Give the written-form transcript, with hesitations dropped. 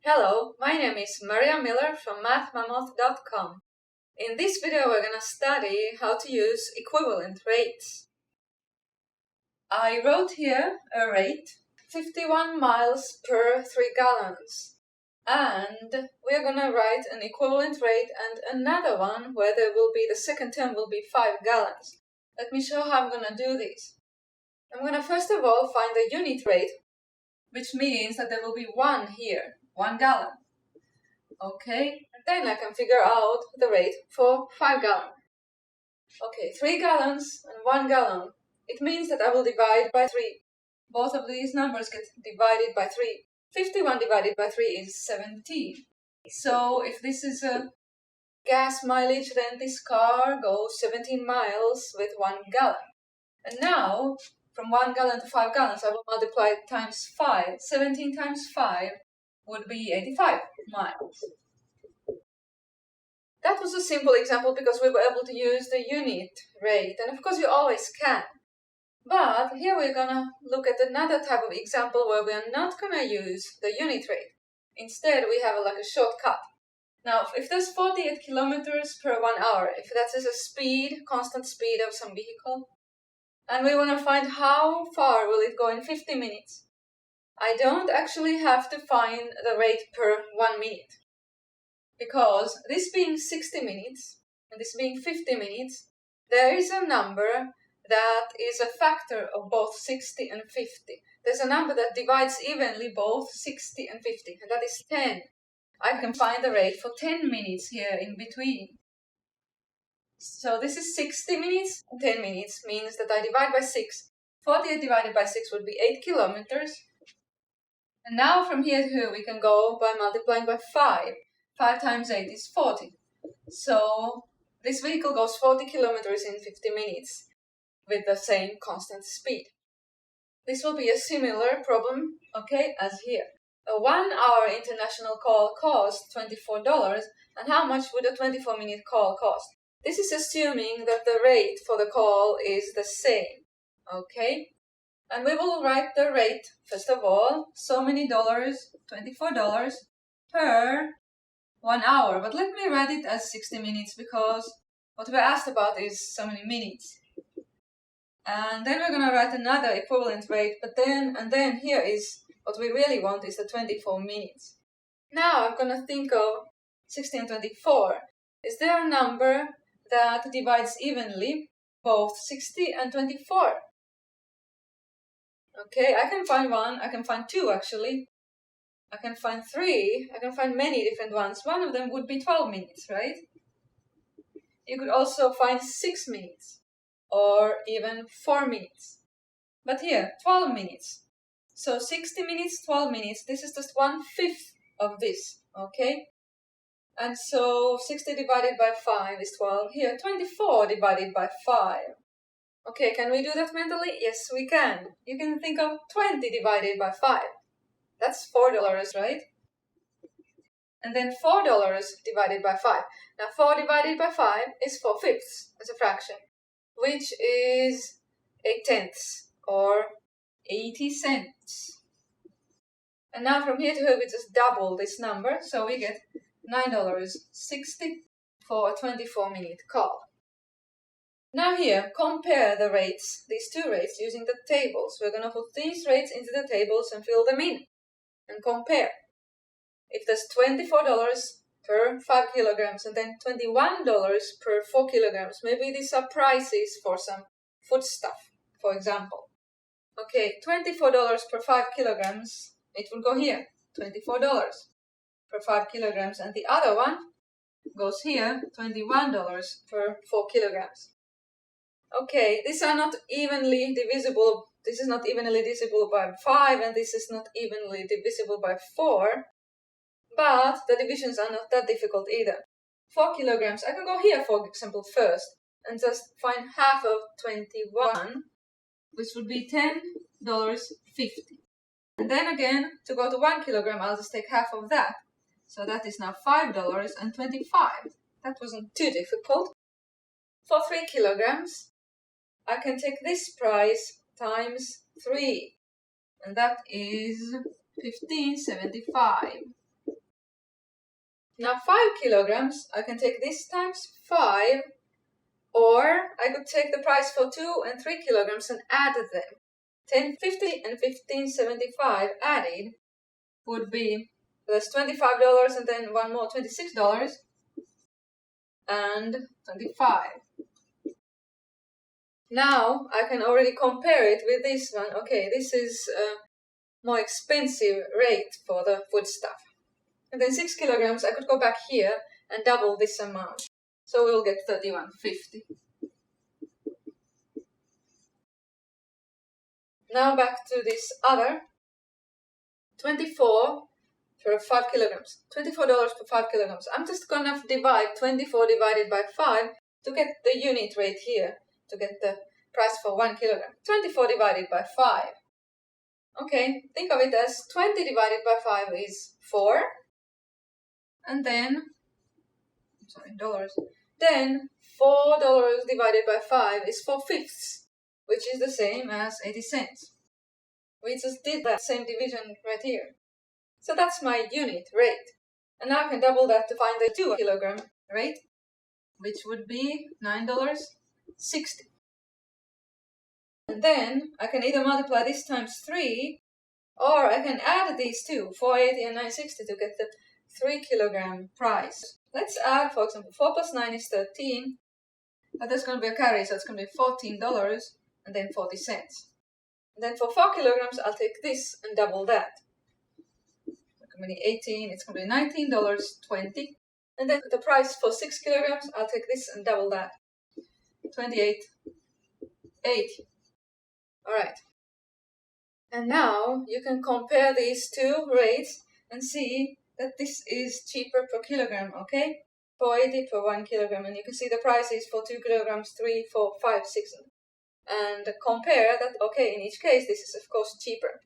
Hello, my name is Maria Miller from mathmammoth.com. In this video we're going to study how to use equivalent rates. I wrote here a rate, 51 miles per 3 gallons. And we're going to write an equivalent rate and another one where there will be, the second term will be 5 gallons. Let me show how I'm going to do this. I'm going to first of all find the unit rate, which means that there will be 1 here, 1 gallon. Okay, and then I can figure out the rate for 5 gallons. Okay, 3 gallons and 1 gallon. It means that I will divide by 3. Both of these numbers get divided by 3. 51 divided by 3 is 17. So if this is a gas mileage, then this car goes 17 miles with 1 gallon. And now, from 1 gallon to 5 gallons, I will multiply it times 5. 17 times 5 would be 85 miles. That was a simple example because we were able to use the unit rate, and of course you always can. But here we're gonna look at another type of example where we are not gonna use the unit rate. Instead, we have like a shortcut. Now, if there's 48 kilometers per 1 hour, if that is a speed, constant speed of some vehicle, and we want to find how far will it go in 50 minutes, I don't actually have to find the rate per 1 minute. Because this being 60 minutes, and this being 50 minutes, there is a number that is a factor of both 60 and 50. There's a number that divides evenly both 60 and 50, and that is 10. I can find the rate for 10 minutes here in between. So this is 60 minutes, and 10 minutes means that I divide by 6. 48 divided by 6 would be 8 kilometers. And now from here to here we can go by multiplying by 5. 5 times 8 is 40. So this vehicle goes 40 kilometers in 50 minutes with the same constant speed. This will be a similar problem, okay, as here. A 1-hour international call costs $24, and how much would a 24-minute call cost? This is assuming that the rate for the call is the same, okay? And we will write the rate, first of all, so many dollars, $24 per 1 hour. But let me write it as 60 minutes because what we're asked about is so many minutes. And then we're going to write another equivalent rate, but then here is what we really want is the 24 minutes. Now I'm going to think of 60 and 24. Is there a number that divides evenly both 60 and 24? Okay, I can find 1, I can find 2 actually. I can find 3, I can find many different ones. One of them would be 12 minutes, right? You could also find 6 minutes or even 4 minutes. But here, 12 minutes. So 60 minutes, 12 minutes, this is just 1/5 of this, okay? And so 60 divided by 5 is 12. Here, 24 divided by 5. Okay, can we do that mentally? Yes, we can. You can think of 20 divided by 5. That's $4, right? And then $4 divided by 5. Now 4 divided by 5 is 4/5 as a fraction, which is 8/10 or 80 cents. And now from here to here we just double this number, so we get $9.60 for a 24-minute call. Now here, compare the rates, these two rates, using the tables. We're going to put these rates into the tables and fill them in and compare. If there's $24 per 5 kilograms and then $21 per 4 kilograms, maybe these are prices for some foodstuff, for example. Okay, $24 per 5 kilograms, it will go here, $24 per 5 kilograms, and the other one goes here, $21 per 4 kilograms. Okay, these are not evenly divisible. This is not evenly divisible by 5, and this is not evenly divisible by 4. But the divisions are not that difficult either. 4 kilograms, I can go here, for example, first, and just find half of 21, which would be $10.50. And then again, to go to 1 kilogram, I'll just take half of that. So that is now $5.25. That wasn't too difficult. For 3 kilograms, I can take this price times 3, and that is $15.75. Now 5 kilograms, I can take this times 5, or I could take the price for 2 and 3 kilograms and add them. 10.50 and 15.75 added would be plus $25 and then one more $26 and 25. Now I can already compare it with this one. Okay, this is a more expensive rate for the food stuff. And then 6 kilograms, I could go back here and double this amount. So we'll get 31.50. Now back to this other. 24 for 5 kilograms. $24 per 5 kilograms. I'm just gonna divide 24 divided by 5 to get the unit rate here, to get the price for 1 kilogram. 24 divided by 5. Okay, think of it as 20 divided by 5 is 4. And then, dollars. Then $4 divided by 5 is 4/5, which is the same as 80 cents. We just did that same division right here. So that's my unit rate. And now I can double that to find the 2 kilogram rate, which would be $9.60. And then I can either multiply this times 3, or I can add these two, 480 and 960, to get the 3 kilogram price. Let's add, for example, 4 plus 9 is 13, but there's going to be a carry, so it's going to be $14 and then 40 cents. And then for 4 kilograms, I'll take this and double that. It's going to be 18, it's going to be $19.20. And then the price for 6 kilograms, I'll take this and double that. $28.80. Alright. And now you can compare these two rates and see that this is cheaper per kilogram, okay? $4.80 per 1 kilogram, and you can see the price is for 2 kilograms, 3, 4, 5, 6. And compare that, okay, in each case, this is of course cheaper.